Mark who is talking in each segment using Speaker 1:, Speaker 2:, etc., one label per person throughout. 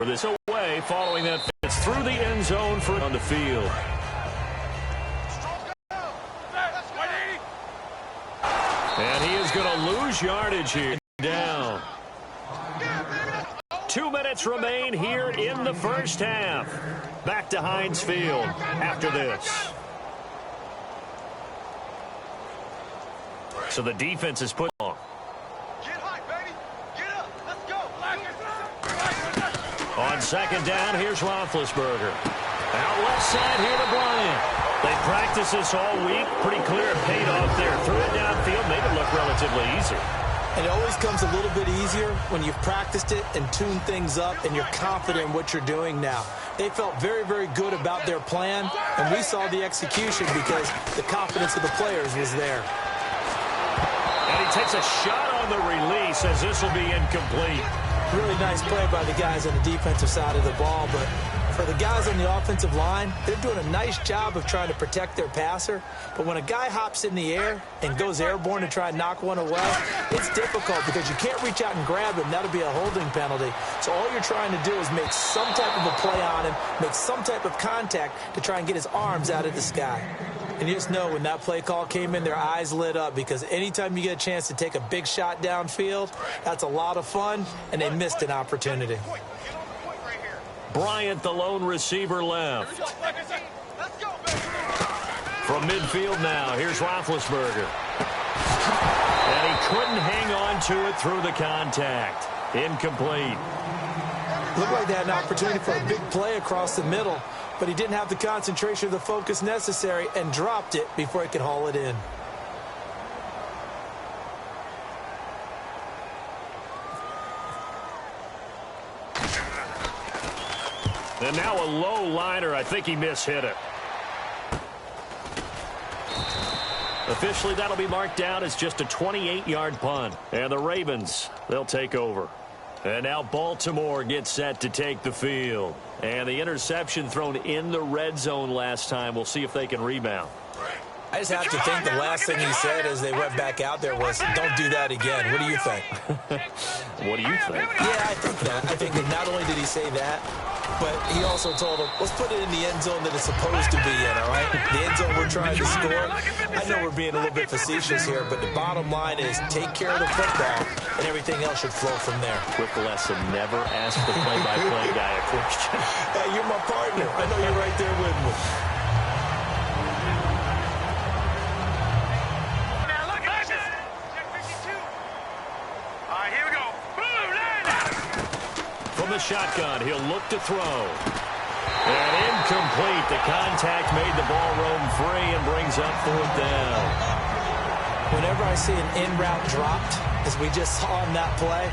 Speaker 1: this away following that fence through the end zone for on the field. And he is going to lose yardage here. Down. 2 minutes remain here in the first half. Back to Heinz Field after this. So the defense is put on.
Speaker 2: Get high, baby. Get up. Let's go.
Speaker 1: On second down, here's Roethlisberger. Out left side here to Bryant. They practiced this all week. Pretty clear it paid off there. Threw it downfield, made it look relatively easy.
Speaker 3: And it always comes a little bit easier when you've practiced it and tuned things up and you're confident in what you're doing now. They felt very, very good about their plan, and we saw the execution because the confidence of the players was there.
Speaker 1: And he takes a shot on the release as this will be incomplete.
Speaker 3: Really nice play by the guys on the defensive side of the ball, but for the guys on the offensive line, they're doing a nice job of trying to protect their passer. But when a guy hops in the air and goes airborne to try and knock one away, it's difficult because you can't reach out and grab him. That'll be a holding penalty. So all you're trying to do is make some type of a play on him, make some type of contact to try and get his arms out of the sky. And you just know when that play call came in, their eyes lit up because anytime you get a chance to take a big shot downfield, that's a lot of fun, and they missed an opportunity.
Speaker 1: Bryant, the lone receiver left. From midfield now, here's Roethlisberger. And he couldn't hang on to it through the contact. Incomplete.
Speaker 3: Looked like they had an opportunity for a big play across the middle, but he didn't have the concentration or the focus necessary and dropped it before he could haul it in.
Speaker 1: And now a low liner. I think he mishit it. Officially, that'll be marked down as just a 28-yard punt. And the Ravens, they'll take over. And now Baltimore gets set to take the field. And the interception thrown in the red zone last time. We'll see if they can rebound.
Speaker 3: I just have to think the last thing he said as they went back out there was, don't do that again. What do you think?
Speaker 1: What do you think?
Speaker 3: Yeah, I think that. I think that not only did he say that, but he also told him, let's put it in the end zone that it's supposed to be in, all right? The end zone we're trying to score. I know we're being a little bit facetious here, but the bottom line is take care of the football, and everything else should flow from there.
Speaker 1: Quick lesson, never ask the play-by-play guy a question.
Speaker 3: Hey, you're my partner. I know you're right there with me.
Speaker 1: The shotgun, he'll look to throw. And incomplete. The contact made the ball roam free and brings up fourth down.
Speaker 3: Whenever I see an in-route dropped, as we just saw on that play,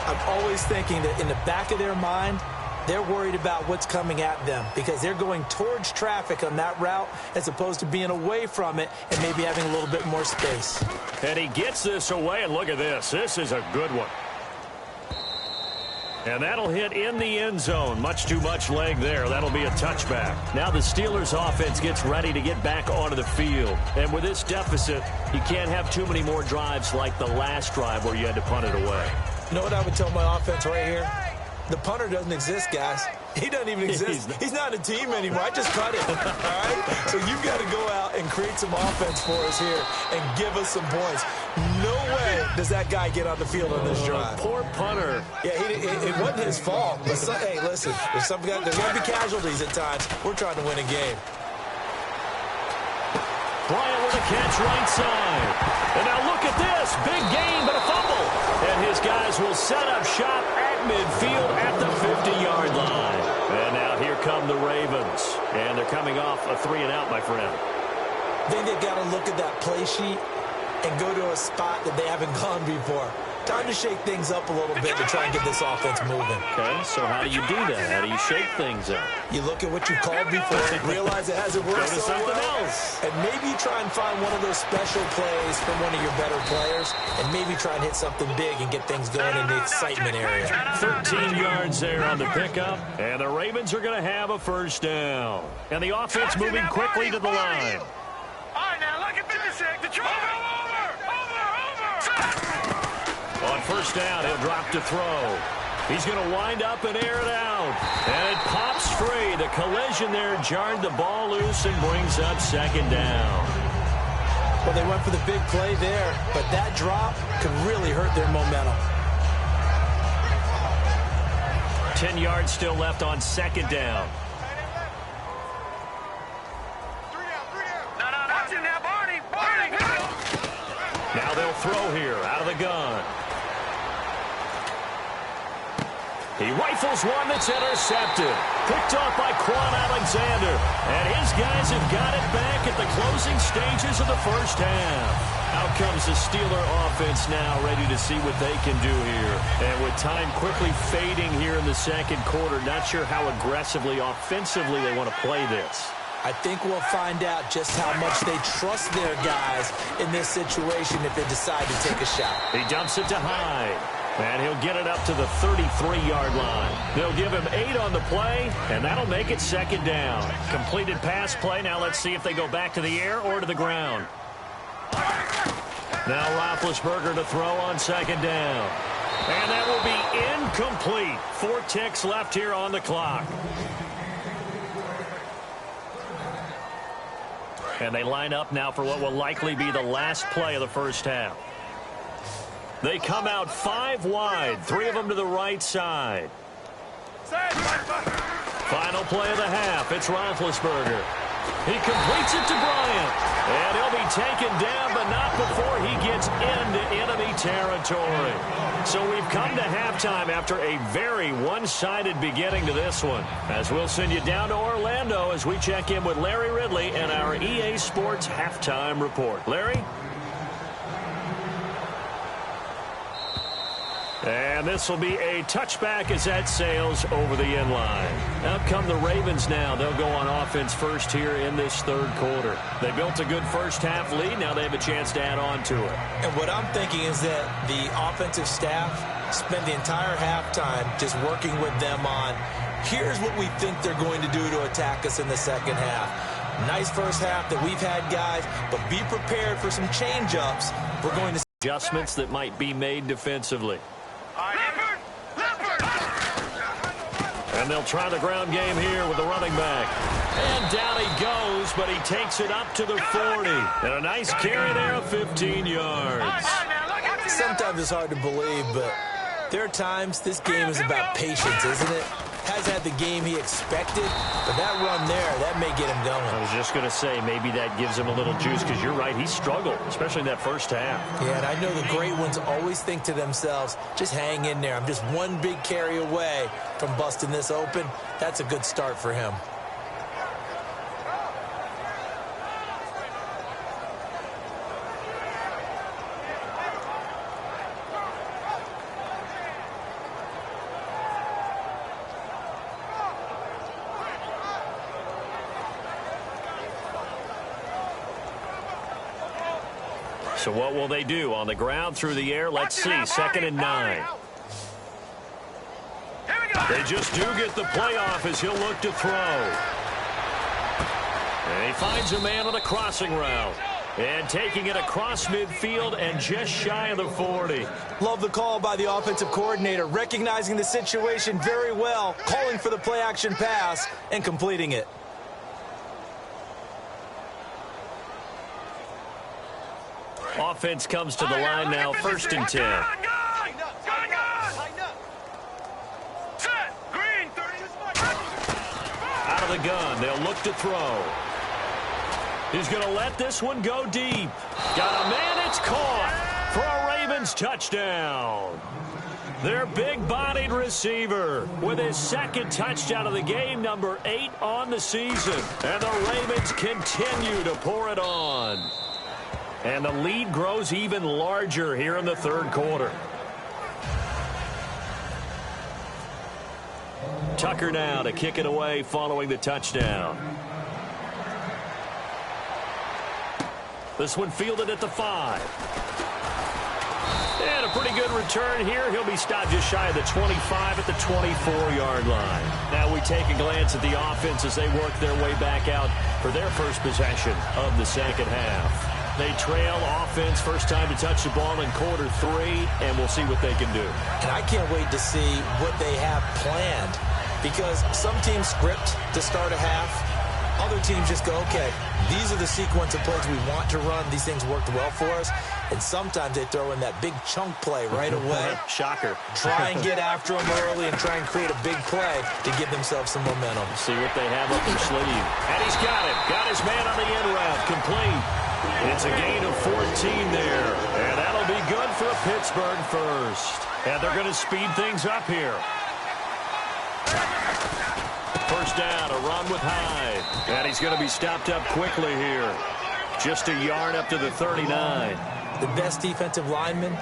Speaker 3: I'm always thinking that in the back of their mind, they're worried about what's coming at them because they're going towards traffic on that route as opposed to being away from it and maybe having a little bit more space.
Speaker 1: And he gets this away, and look at this. This is a good one. And that'll hit in the end zone. Much too much leg there. That'll be a touchback. Now the Steelers offense gets ready to get back onto the field. And with this deficit, you can't have too many more drives like the last drive where you had to punt it away.
Speaker 3: You know what I would tell my offense right here? The punter doesn't exist, guys. He doesn't even exist. He's not a team anymore. I just cut it, all right? So you've got to go out and create some offense for us here and give us some points. No way does that guy get on the field on this drive.
Speaker 1: Poor punter.
Speaker 3: Yeah, it wasn't his fault. But hey, listen, there's going to be casualties at times. We're trying to win a game.
Speaker 1: Bryant with a catch right side. And now look at this. Big gain, but a fumble. And his guys will set up shop at midfield at the 50-yard line. And now here come the Ravens. And they're coming off a 3-and-out, my friend.
Speaker 3: I think they've got to look at that play sheet and go to a spot that they haven't gone before. Time to shake things up a little bit to try and get this offense moving.
Speaker 1: Okay, so how do you do that? How do you shake things up?
Speaker 3: You look at what you called before, realize it hasn't worked so well,
Speaker 1: else.
Speaker 3: and maybe try and find one of those special plays from one of your better players, and maybe try and hit something big and get things going in the excitement area.
Speaker 1: 13 yards there on the pickup, and the Ravens are going to have a first down. And the offense moving quickly to the line.
Speaker 2: All right, now look at 56. The over.
Speaker 1: On first down, he'll drop to throw. He's going to wind up and air it out. And it pops free. The collision there jarred the ball loose and brings up second down.
Speaker 3: Well, they went for the big play there, but that drop could really hurt their momentum.
Speaker 1: 10 yards still left on second down. Now they'll throw here out of the gun. He rifles one that's intercepted. Picked off by Quan Alexander. And his guys have got it back at the closing stages of the first half. Out comes the Steeler offense now, ready to see what they can do here. And with time quickly fading here in the second quarter, not sure how aggressively, offensively they want to play this.
Speaker 3: I think we'll find out just how much they trust their guys in this situation if they decide to take a shot.
Speaker 1: He dumps it to Hyde. And he'll get it up to the 33-yard line. They'll give him 8 on the play, and that'll make it second down. Completed pass play. Now let's see if they go back to the air or to the ground. Now Roethlisberger to throw on second down. And that will be incomplete. 4 ticks left here on the clock. And they line up now for what will likely be the last play of the first half. They come out 5 wide, 3 of them to the right side. Final play of the half. It's Roethlisberger. He completes it to Bryant. And he'll be taken down, but not before he gets into enemy territory. So we've come to halftime after a very one-sided beginning to this one. As we'll send you down to Orlando as we check in with Larry Ridley and our EA Sports Halftime Report. Larry? And this will be a touchback as that sails over the end line. Out come the Ravens now. They'll go on offense first here in this third quarter. They built a good first half lead. Now they have a chance to add on to it.
Speaker 3: And what I'm thinking is that the offensive staff spent the entire halftime just working with them on, here's what we think they're going to do to attack us in the second half. Nice first half that we've had, guys, but be prepared for some change-ups. We're going to see
Speaker 1: adjustments that might be made defensively. And they'll try the ground game here with the running back. And down he goes, but he takes it up to the 40. And a nice carry there of 15 yards.
Speaker 3: Sometimes it's hard to believe, but there are times this game is about patience, isn't it? Has had the game he expected, but that run there, that may get him going.
Speaker 1: I was just going to say, maybe that gives him a little juice, because you're right, he struggled, especially in that first half.
Speaker 3: Yeah, and I know the great ones always think to themselves, just hang in there. I'm just one big carry away from busting this open. That's a good start for him.
Speaker 1: So what will they do? On the ground, through the air? Let's see. 2nd and 9. They just do get the playoff as he'll look to throw. And he finds a man on a crossing route. And taking it across midfield and just shy of the 40.
Speaker 3: Love the call by the offensive coordinator, recognizing the situation very well, calling for the play-action pass and completing it.
Speaker 1: Offense comes to the line now, 1st and 10. Out of the gun, they'll look to throw. He's going to let this one go deep. Got a man, it's caught for a Ravens touchdown. Their big-bodied receiver with his 2nd touchdown of the game, number 8 on the season. And the Ravens continue to pour it on. And the lead grows even larger here in the third quarter. Tucker now to kick it away following the touchdown. This one fielded at the 5. And a pretty good return here. He'll be stopped just shy of the 25 at the 24-yard line. Now we take a glance at the offense as they work their way back out for their first possession of the second half. They trail offense, first time to touch the ball in quarter 3, and we'll see what they can do.
Speaker 3: And I can't wait to see what they have planned, because some teams script to start a half. Other teams just go, okay, these are the sequence of plays we want to run. These things worked well for us. And sometimes they throw in that big chunk play right away.
Speaker 1: Shocker.
Speaker 3: Try and get after them early and try and create a big play to give themselves some momentum.
Speaker 1: See what they have up their sleeve. And he's got it. Got his man on the end route. Complete. It's a gain of 14 there. And that'll be good for a Pittsburgh first. And they're going to speed things up here. First down, a run with Hyde. And he's going to be stopped up quickly here. Just a yard up to the 39.
Speaker 3: The best defensive linemen,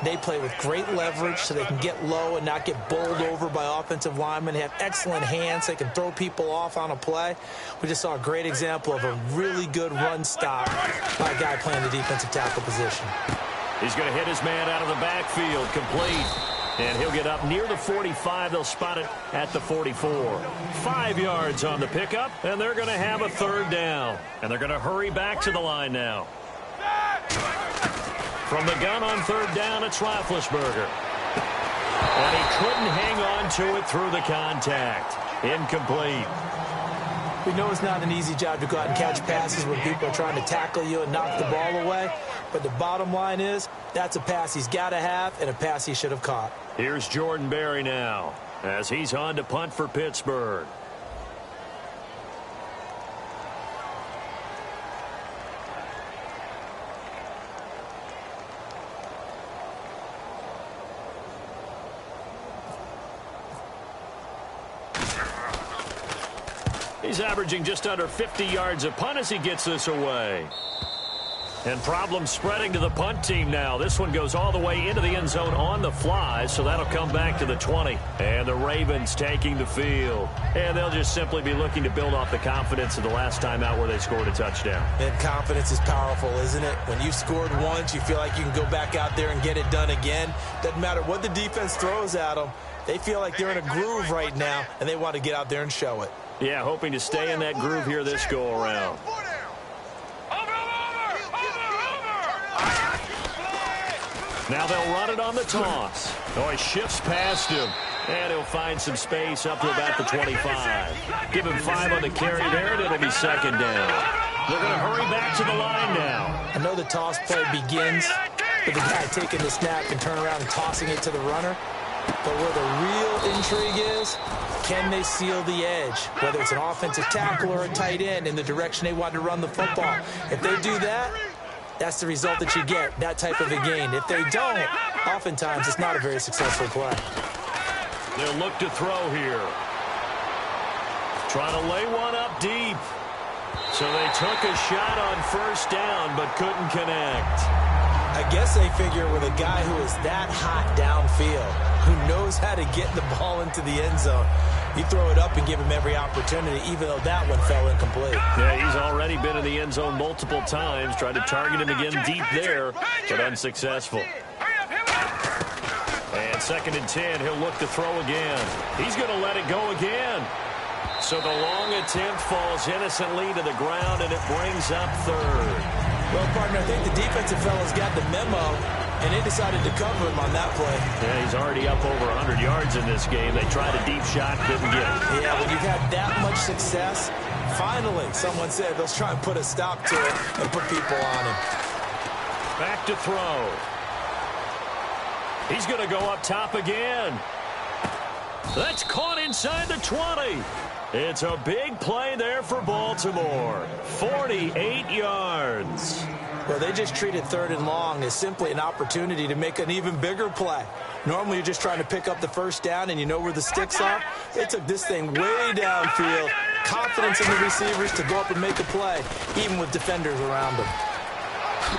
Speaker 3: they play with great leverage so they can get low and not get bowled over by offensive linemen. They have excellent hands. They can throw people off on a play. We just saw a great example of a really good run stop by a guy playing the defensive tackle position.
Speaker 1: He's going to hit his man out of the backfield. Complete. And he'll get up near the 45. They'll spot it at the 44. 5 yards on the pickup, and they're going to have a third down. And they're going to hurry back to the line now. From the gun on third down, it's Roethlisberger. And he couldn't hang on to it through the contact. Incomplete.
Speaker 3: We know it's not an easy job to go out and catch passes when people are trying to tackle you and knock the ball away. But the bottom line is, that's a pass he's got to have and a pass he should have caught.
Speaker 1: Here's Jordan Berry now as he's on to punt for Pittsburgh. He's averaging just under 50 yards a punt as he gets this away. And problems spreading to the punt team now. This one goes all the way into the end zone on the fly, so that'll come back to the 20. And the Ravens taking the field. And they'll just simply be looking to build off the confidence of the last time out where they scored a touchdown.
Speaker 3: And confidence is powerful, isn't it? When you've scored once, you feel like you can go back out there and get it done again. Doesn't matter what the defense throws at them. They feel like they're in a groove right now, and they want to get out there and show it.
Speaker 1: Yeah, hoping to stay in that groove here this go-around. Now they'll run it on the toss. Oh, he shifts past him. And he'll find some space up to about the 25. Give him 5 on the carry there, and it'll be second down. They're going to hurry back to the line now.
Speaker 3: I know the toss play begins with the guy taking the snap and turn around and tossing it to the runner. But where the real intrigue is, can they seal the edge? Whether it's an offensive tackle or a tight end in the direction they want to run the football. If they do that, that's the result that you get, that type of a gain. If they don't, oftentimes it's not a very successful play.
Speaker 1: They'll look to throw here. Trying to lay one up deep. So they took a shot on first down but couldn't connect.
Speaker 3: I guess they figure with a guy who is that hot downfield, who knows how to get the ball into the end zone, you throw it up and give him every opportunity, even though that one fell incomplete.
Speaker 1: Yeah, he's already been in the end zone multiple times, tried to target him again deep there, but unsuccessful. And second and 10, he'll look to throw again. He's going to let it go again. So the long attempt falls innocently to the ground, and it brings up third.
Speaker 3: Well, partner, I think the defensive fellas got the memo, and they decided to cover him on that play.
Speaker 1: Yeah, he's already up over 100 yards in this game. They tried a deep shot, couldn't get it.
Speaker 3: Yeah, when you've had that much success, finally, someone said, let's try and put a stop to it and put people on him.
Speaker 1: Back to throw. He's going to go up top again. That's caught inside the 20. It's a big play there for Baltimore. 48 yards.
Speaker 3: Well, they just treated third and long as simply an opportunity to make an even bigger play. Normally, you're just trying to pick up the first down, and you know where the sticks are. They took this thing way downfield. Confidence in the receivers to go up and make a play, even with defenders around them.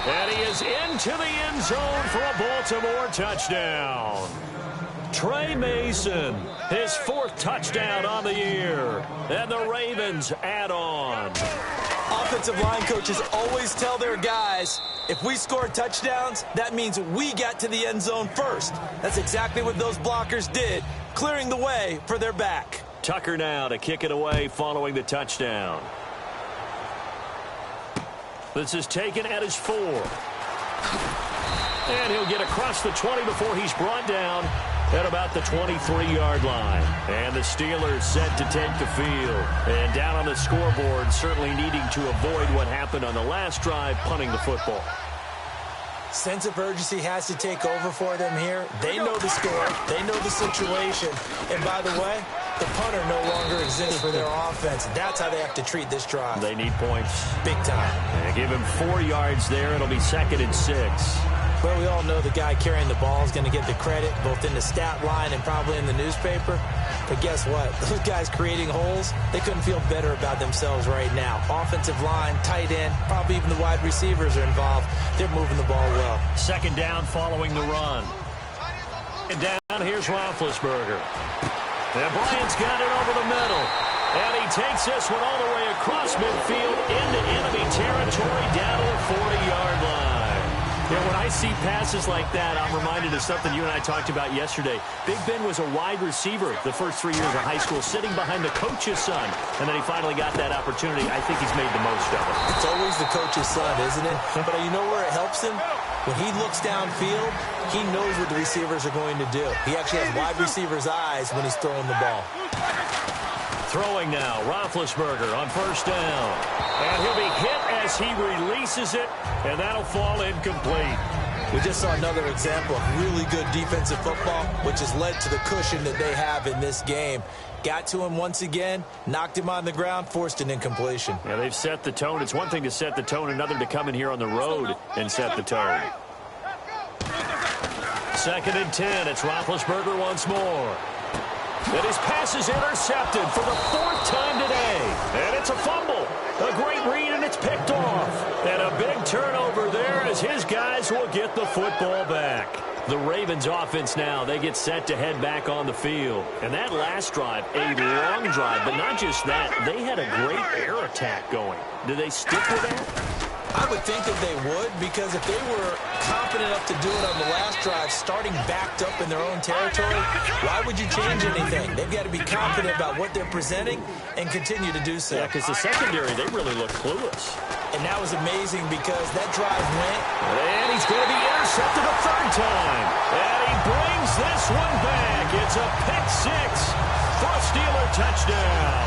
Speaker 1: And he is into the end zone for a Baltimore touchdown. Trey Mason, his 4th touchdown on the year. And the Ravens add on.
Speaker 3: Offensive line coaches always tell their guys, if we score touchdowns, that means we got to the end zone first. That's exactly what those blockers did, clearing the way for their back.
Speaker 1: Tucker now to kick it away following the touchdown. This is taken at his 4. And he'll get across the 20 before he's brought down at about the 23-yard line. And the Steelers set to take the field. And down on the scoreboard, certainly needing to avoid what happened on the last drive, punting the football.
Speaker 3: Sense of urgency has to take over for them here. They know the score. They know the situation. And by the way, the punter no longer exists for their offense. That's how they have to treat this drive.
Speaker 1: They need points.
Speaker 3: Big time.
Speaker 1: And give him 4 yards there. It'll be 2nd and 6.
Speaker 3: Well, we all know the guy carrying the ball is going to get the credit, both in the stat line and probably in the newspaper. But guess what? Those guys creating holes, they couldn't feel better about themselves right now. Offensive line, tight end, probably even the wide receivers are involved. They're moving the ball well.
Speaker 1: 2nd down following the run. And down, here's Roethlisberger. And Bryant's got it over the middle. And he takes this one all the way across midfield into enemy territory down to the 40-yard line. Yeah, when I see passes like that, I'm reminded of something you and I talked about yesterday. Big Ben was a wide receiver the first 3 years of high school, sitting behind the coach's son. And then he finally got that opportunity. I think he's made the most of it.
Speaker 3: It's always the coach's son, isn't it? But you know where it helps him? When he looks downfield, he knows what the receivers are going to do. He actually has wide receivers' eyes when he's throwing the ball.
Speaker 1: Throwing now, Roethlisberger on 1st down. And he'll be hit as he releases it, and that'll fall incomplete.
Speaker 3: We just saw another example of really good defensive football, which has led to the cushion that they have in this game. Got to him once again, knocked him on the ground, forced an incompletion.
Speaker 1: Yeah, they've set the tone. It's one thing to set the tone, another to come in here on the road and set the tone. 2nd and 10. It's Roethlisberger once more. And his pass is intercepted for the 4th time today. And it's a fumble. A great read, and it's picked off. And a big turnover there as his guys will get the football back. The Ravens offense now, they get set to head back on the field. And that last drive, a long drive, but not just that. They had a great air attack going. Do they stick with that?
Speaker 3: I would think that they would, because if they were confident enough to do it on the last drive, starting backed up in their own territory, why would you change anything? They've got to be confident about what they're presenting and continue to do so.
Speaker 1: Yeah, because the secondary, they really look clueless.
Speaker 3: And that was amazing because that drive went.
Speaker 1: And he's going to be intercepted a 3rd time. And he brings this one back. It's a pick 6 for a Steeler touchdown.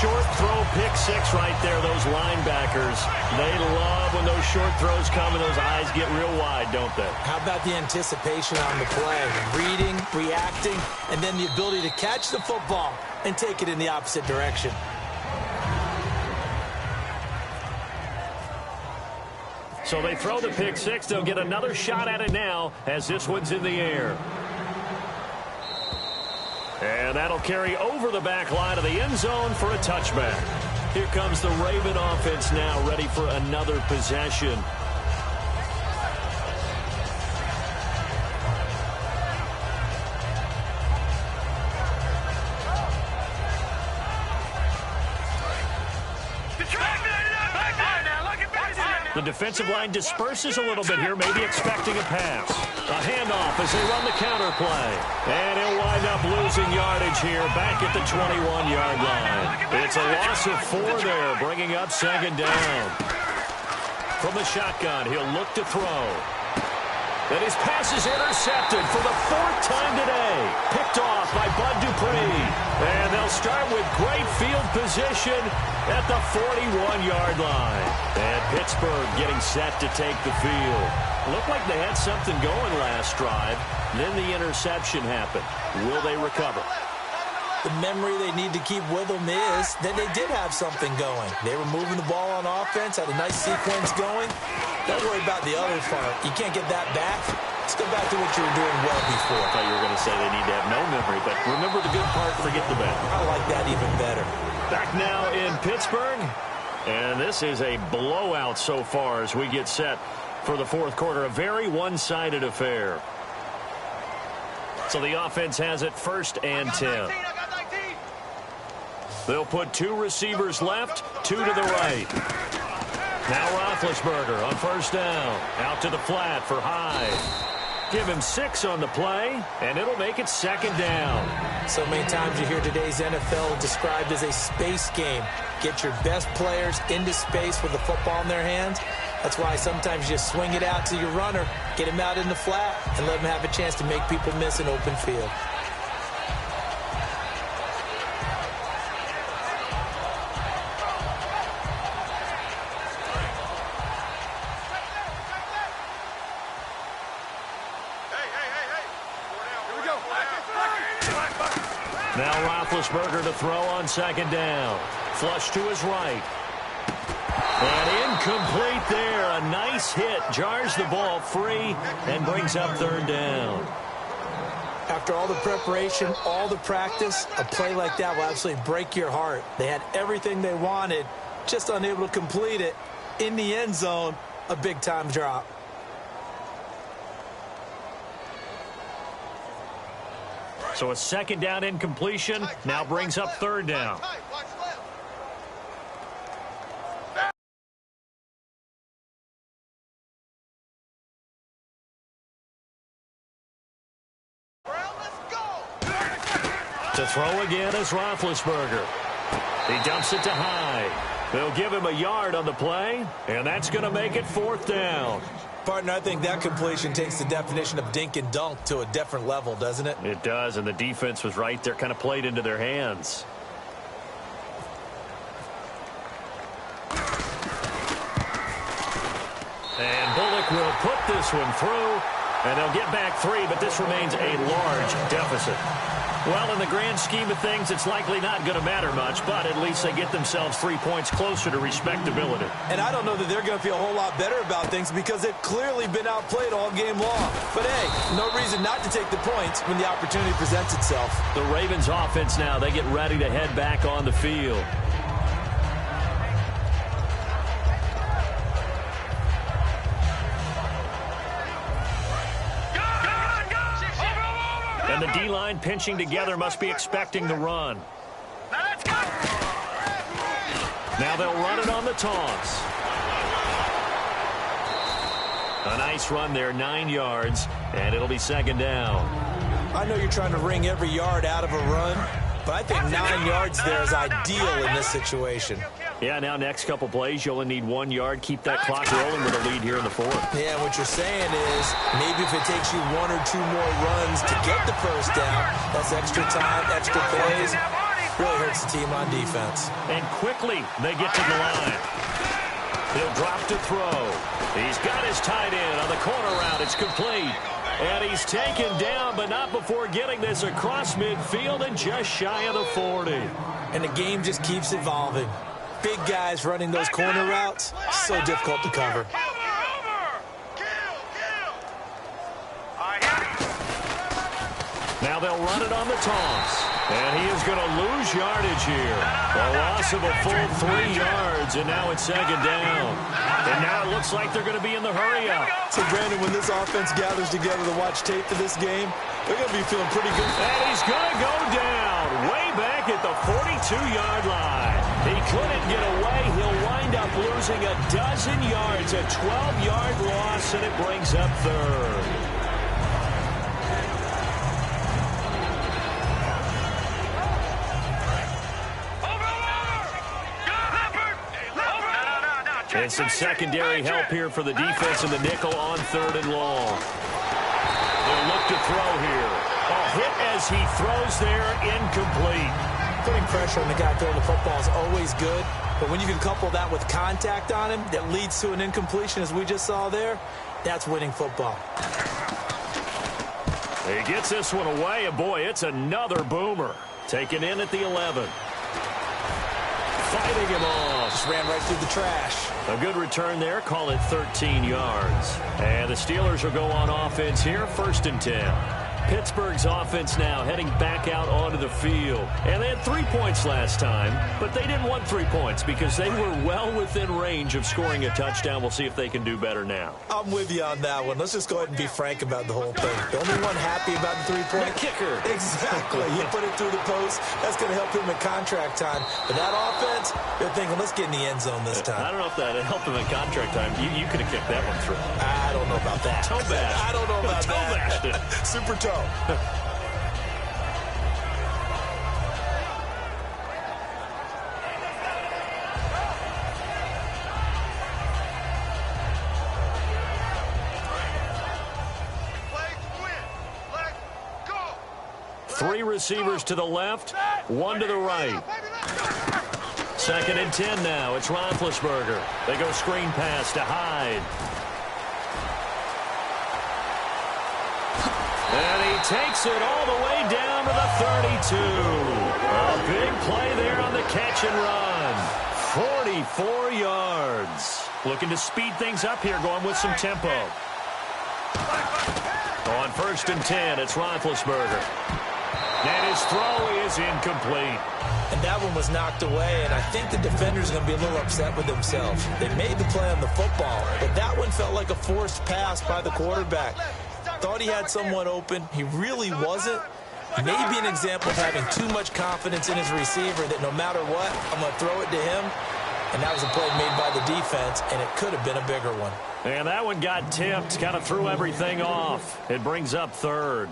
Speaker 1: Short throw, pick 6 right there. Those linebackers, they love when those short throws come and those eyes get real wide, don't they?
Speaker 3: How about the anticipation on the play? Reading, reacting, and then the ability to catch the football and take it in the opposite direction.
Speaker 1: So they throw the pick 6. They'll get another shot at it now as this one's in the air. And that'll carry over the back line of the end zone for a touchback. Here comes the Raven offense now, ready for another possession. The defensive line disperses a little bit here, maybe expecting a pass. A handoff as they run the counter play. And he'll wind up losing yardage here back at the 21-yard line. It's a loss of 4 there, bringing up 2nd down. From the shotgun, he'll look to throw. And his pass is intercepted for the 4th time today. Picked off by Bud Dupree. And they'll start with great field position at the 41-yard line. And Pittsburgh getting set to take the field. Looked like they had something going last drive. Then the interception happened. Will they recover?
Speaker 3: The memory they need to keep with them is that they did have something going. They were moving the ball on offense, had a nice sequence going. Don't worry about the other part. You can't get that back. Let's go back to what you were doing well before.
Speaker 1: I thought you were going to say they need to have no memory, but remember the good part, forget the bad.
Speaker 3: I like that even better.
Speaker 1: Back now in Pittsburgh, and this is a blowout so far as we get set for the 4th quarter. A very one-sided affair. So the offense has it 1st and 10. They'll put 2 receivers left, 2 to the right. Now Roethlisberger on 1st down. Out to the flat for Hyde. give him 6 on the play, and it'll make it second down.
Speaker 3: So many times you hear today's NFL described as a space game. Get your best players into space with the football in their hands. That's why sometimes you just swing it out to your runner, get him out in the flat, and let him have a chance to make people miss an open field.
Speaker 1: Now Roethlisberger to throw on second down. Flush to his right. And incomplete there. A nice hit. Jars the ball free and brings up third down.
Speaker 3: After all the preparation, all the practice, a play like that will absolutely break your heart. They had everything they wanted, just unable to complete it. In the end zone, a big-time drop.
Speaker 1: So a second down incompletion now brings up third down. To throw again is Roethlisberger. He dumps it to High. They'll give him a yard on the play, and that's going to make it fourth down.
Speaker 3: Partner, I think that completion takes the definition of dink and dunk to a different level, doesn't it?
Speaker 1: It does, and the defense was right there, kind of played into their hands. And Bullock will put this one through, and they'll get back 3, but this remains a large deficit. Well, in the grand scheme of things, it's likely not going to matter much, but at least they get themselves 3 points closer to respectability.
Speaker 3: And I don't know that they're going to feel a whole lot better about things because they've clearly been outplayed all game long. But, hey, no reason not to take the points when the opportunity presents itself.
Speaker 1: The Ravens offense now, they get ready to head back on the field. And the D-line pinching together must be expecting the run. Now they'll run it on the toss. A nice run there, 9 yards, and it'll be second down.
Speaker 3: I know you're trying to wring every yard out of a run, but I think 9 yards there is ideal in this situation.
Speaker 1: Yeah, now next couple plays, you only need 1 yard. Keep that clock rolling with a lead here in the fourth.
Speaker 3: Yeah, what you're saying is maybe if it takes you 1 or 2 more runs to get the first down, that's extra time, extra plays. Really hurts the team on defense.
Speaker 1: And quickly they get to the line. He'll drop to throw. He's got his tight end on the corner route. It's complete. And he's taken down, but not before getting this across midfield and just shy of the 40.
Speaker 3: And the game just keeps evolving. Big guys running those corner routes, so difficult to cover.
Speaker 1: Now they'll run it on the toss. And he is going to lose yardage here. A loss of a full 3 yards, and now it's second down. And now it looks like they're going to be in the hurry-up.
Speaker 3: So, Brandon, when this offense gathers together to watch tape for this game, they're going to be feeling pretty good.
Speaker 1: And he's going to go down way back at the 42-yard line. He couldn't get away. He'll wind up losing a dozen yards, a 12-yard loss, and it brings up third. And some secondary help here for the defense in the nickel on third and long. They'll look to throw here. A hit as he throws there, incomplete.
Speaker 3: Putting pressure on the guy throwing the football is always good, but when you can couple that with contact on him that leads to an incompletion, as we just saw there, that's winning football.
Speaker 1: He gets this one away, and boy, it's another boomer. Taken in at the 11. Fighting him off.
Speaker 3: Just ran right through the trash.
Speaker 1: A good return there. Call it 13 yards. And the Steelers will go on offense here, 1st and 10. Pittsburgh's offense now heading back out onto the field. And they had 3 points last time, but they didn't want 3 points because they were well within range of scoring a touchdown. We'll see if they can do better now.
Speaker 3: I'm with you on that one. Let's just go ahead and be frank about the whole thing. The only one happy about the 3-point?
Speaker 1: The kicker.
Speaker 3: Exactly. You put it through the post. That's going to help him in contract time. But that offense, they're thinking, let's get in the end zone this time.
Speaker 1: I don't know if that helped him in contract time. You could have kicked that one through.
Speaker 3: I don't know about that.
Speaker 1: Toe bash.
Speaker 3: I don't know about
Speaker 1: toe
Speaker 3: that.
Speaker 1: Bashed it.
Speaker 3: Super toe.
Speaker 1: Three receivers to the left, one to the right. 2nd and 10 now. It's Roethlisberger. They go screen pass to Hyde. And he takes it all the way down to the 32. A big play there on the catch and run. 44 yards. Looking to speed things up here, going with some tempo. On 1st and 10, it's Roethlisberger. And his throw is incomplete.
Speaker 3: And that one was knocked away, and I think the defender's going to be a little upset with themselves. They made the play on the football, but that one felt like a forced pass by the quarterback. Thought he had someone open. He really wasn't. Maybe an example of having too much confidence in his receiver that no matter what, I'm going to throw it to him. And that was a play made by the defense, and it could have been a bigger one.
Speaker 1: And that one got tipped, kind of threw everything off. It brings up 3rd.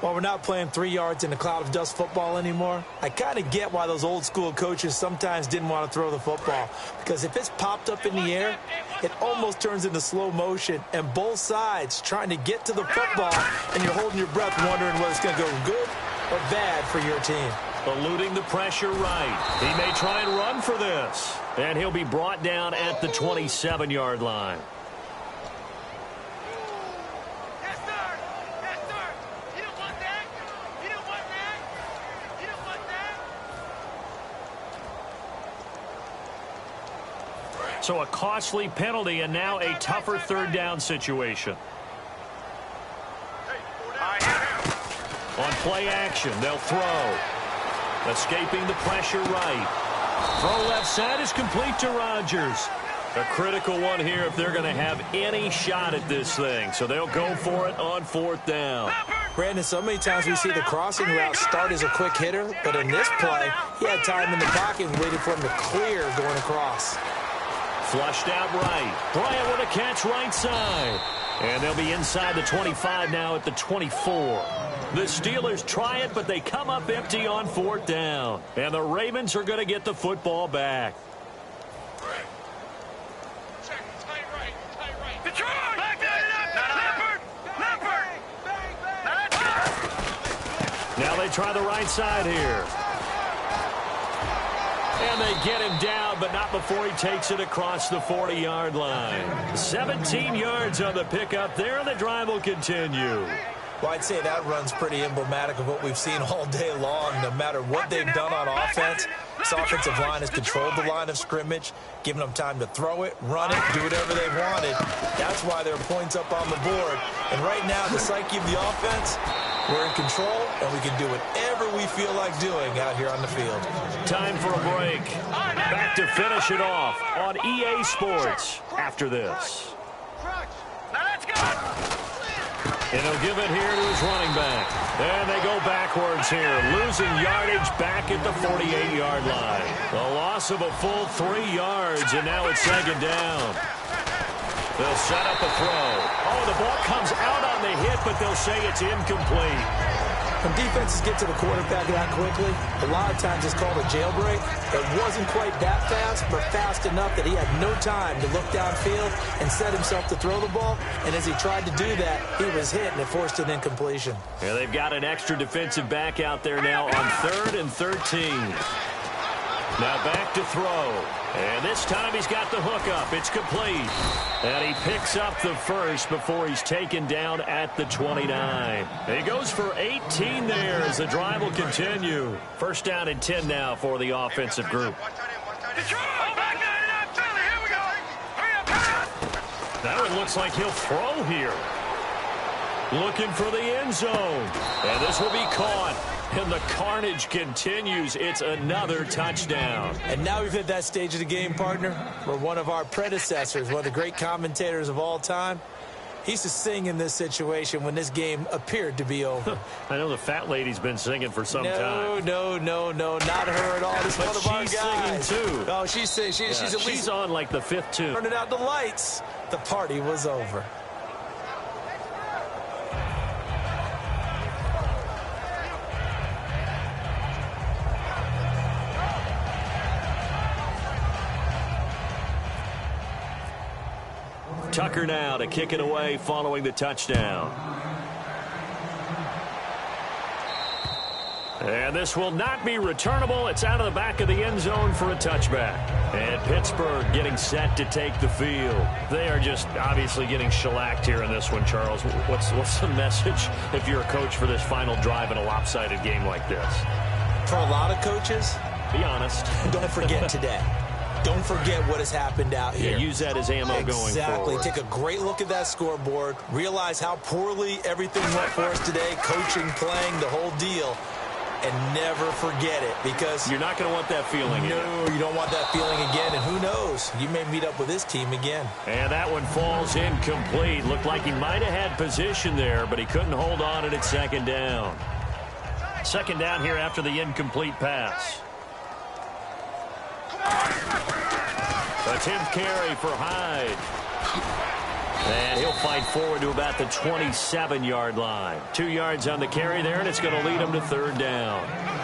Speaker 3: While we're not playing 3 yards in a cloud of dust football anymore, I kind of get why those old school coaches sometimes didn't want to throw the football. Because if it's popped up in the air, it almost turns into slow motion. And both sides trying to get to the football, and you're holding your breath wondering whether it's going to go good or bad for your team.
Speaker 1: Eluding the pressure right. He may try and run for this. And he'll be brought down at the 27-yard line. So a costly penalty and now a tougher 3rd down situation. On play action, they'll throw. Escaping the pressure right. Throw left side is complete to Rodgers. A critical one here if they're going to have any shot at this thing. So they'll go for it on 4th down.
Speaker 3: Brandon, so many times we see the crossing route start as a quick hitter, but in this play, he had time in the pocket and waited for him to clear going across.
Speaker 1: Flushed out right. Bryant with a catch right side. And they'll be inside the 25 now at the 24. The Steelers try it, but they come up empty on 4th down. And the Ravens are going to get the football back. Now they try the right side here. And they get him down, but not before he takes it across the 40-yard line. 17 yards on the pickup there, and the drive will continue.
Speaker 3: Well, I'd say that run's pretty emblematic of what we've seen all day long. No matter what they've done on offense, this offensive line has controlled the line of scrimmage, giving them time to throw it, run it, do whatever they wanted. That's why there are points up on the board. And right now, the psyche of the offense, we're in control, and we can do whatever we feel like doing out here on the field.
Speaker 1: Time for a break. Back to finish it off on EA Sports after this.
Speaker 2: Now let's go.
Speaker 1: And he'll give it here to his running back. And they go backwards here, losing yardage back at the 48-yard line. A loss of a full 3 yards, and now it's 2nd down. They'll set up a throw. Oh, the ball comes out on the hit, but they'll say it's incomplete.
Speaker 3: When defenses get to the quarterback that quickly, a lot of times it's called a jailbreak. It wasn't quite that fast, but fast enough that he had no time to look downfield and set himself to throw the ball. And as he tried to do that, he was hit, and it forced an incompletion.
Speaker 1: Yeah, they've got an extra defensive back out there now on 3rd and 13. Now back to throw. And this time he's got the hook up. It's complete. And he picks up the first before he's taken down at the 29. He goes for 18 there as the drive will continue. 1st down and 10 now for the offensive group. That one looks like he'll throw here. looking for the end zone. And this will be caught. And the carnage continues. It's another touchdown.
Speaker 3: And now we've hit that stage of the game, partner, where one of our predecessors, one of the great commentators of all time, he used to sing in this situation when this game appeared to be over.
Speaker 1: I know the fat lady's been singing for some time.
Speaker 3: No, not her at all. This is one of our guys.
Speaker 1: She's singing too.
Speaker 3: Oh, she's at least...
Speaker 1: She's on like the fifth tune.
Speaker 3: Turning out the lights. The party was over.
Speaker 1: Tucker now to kick it away following the touchdown. And this will not be returnable. It's out of the back of the end zone for a touchback. And Pittsburgh getting set to take the field. They are just obviously getting shellacked here in this one, Charles. What's the message if you're a coach for this final drive in a lopsided game like this?
Speaker 3: For a lot of coaches,
Speaker 1: be honest.
Speaker 3: Don't forget today. Don't forget what has happened out here.
Speaker 1: Yeah, use that as ammo going forward.
Speaker 3: Exactly. Take a great look at that scoreboard. Realize how poorly everything went for us today. Coaching, playing, the whole deal. And never forget it, because
Speaker 1: you're not going to want that feeling again.
Speaker 3: No, you don't want that feeling again. And who knows? You may meet up with this team again.
Speaker 1: And that one falls incomplete. Looked like he might have had position there, but he couldn't hold on at second down. Second down here after the incomplete pass. A 10th carry for Hyde. And he'll fight forward to about the 27-yard line. 2 yards on the carry there, and it's going to lead him to third down.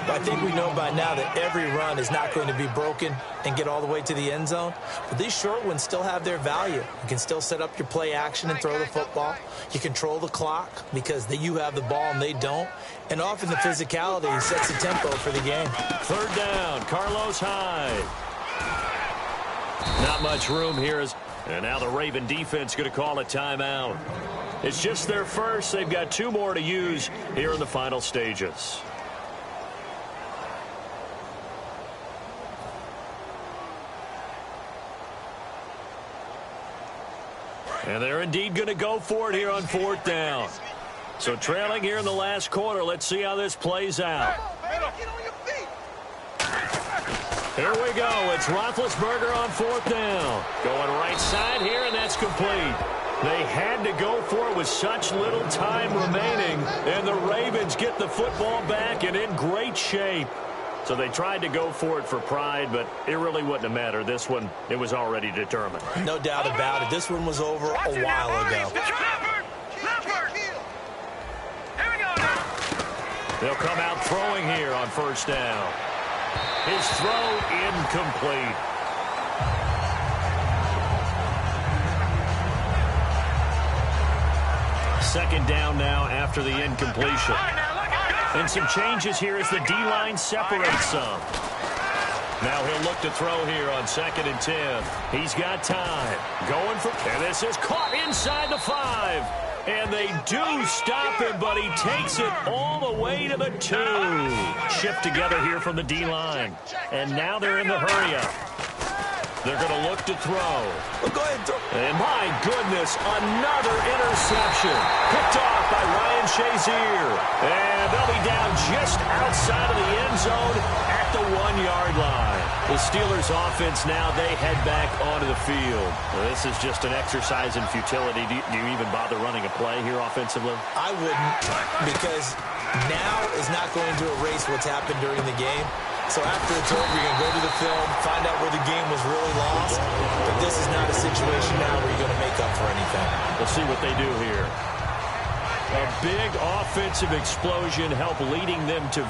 Speaker 3: I think we know by now that every run is not going to be broken and get all the way to the end zone. But these short ones still have their value. You can still set up your play action and throw the football. You control the clock because you have the ball and they don't. And often the physicality sets the tempo for the game.
Speaker 1: Third down, Carlos Hyde. Not much room here. And now the Raven defense going to call a timeout. It's just their first. They've got 2 more to use here in the final stages. And they're indeed going to go for it here on 4th down. So trailing here in the last quarter. Let's see how this plays out. Here we go. It's Roethlisberger on 4th down. Going right side here, and that's complete. They had to go for it with such little time remaining, and the Ravens get the football back and in great shape. So they tried to go for it for pride, but it really wouldn't have mattered. This one, it was already determined.
Speaker 3: No doubt about it. This one was over a while ago.
Speaker 1: They'll come out throwing here on 1st down. His throw incomplete. Second down now after the incompletion. And some changes here as the D-line separates some. Now he'll look to throw here on 2nd and 10. He's got time. Going for, and this is caught inside the 5. And they do stop him, but he takes it all the way to the 2. Shift together here from the D-line. And now they're in the hurry-up. They're going to look to throw.
Speaker 3: Well, go ahead and throw.
Speaker 1: And my goodness, another interception. Picked off by Ryan Shazier. And they'll be down just outside of the end zone at the 1-yard line. The Steelers offense now, they head back onto the field. Well, this is just an exercise in futility. Do you even bother running a play here offensively?
Speaker 3: I wouldn't, because now is not going to erase what's happened during the game. So after it's over, you're going to go to the film, find out where the game was really lost. But this is not a situation now where you're going to make up for anything.
Speaker 1: We'll see what they do here. A big offensive explosion helped leading them to